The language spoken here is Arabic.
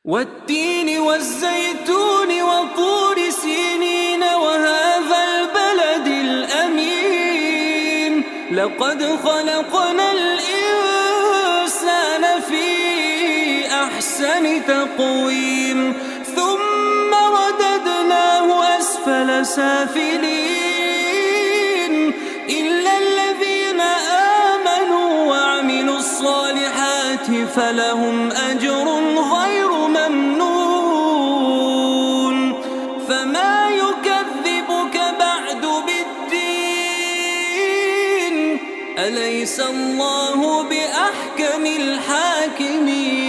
والتين والزيتون وطور سينين وهذا البلد الأمين لقد خلقنا الإنسان في أحسن تقويم ثم رددناه أسفل سافلين إلا الذين آمنوا وعملوا الصالحات فلهم أجر غير ممنون فما يكذبك بعد بالدين أليس الله بأحكم الحاكمين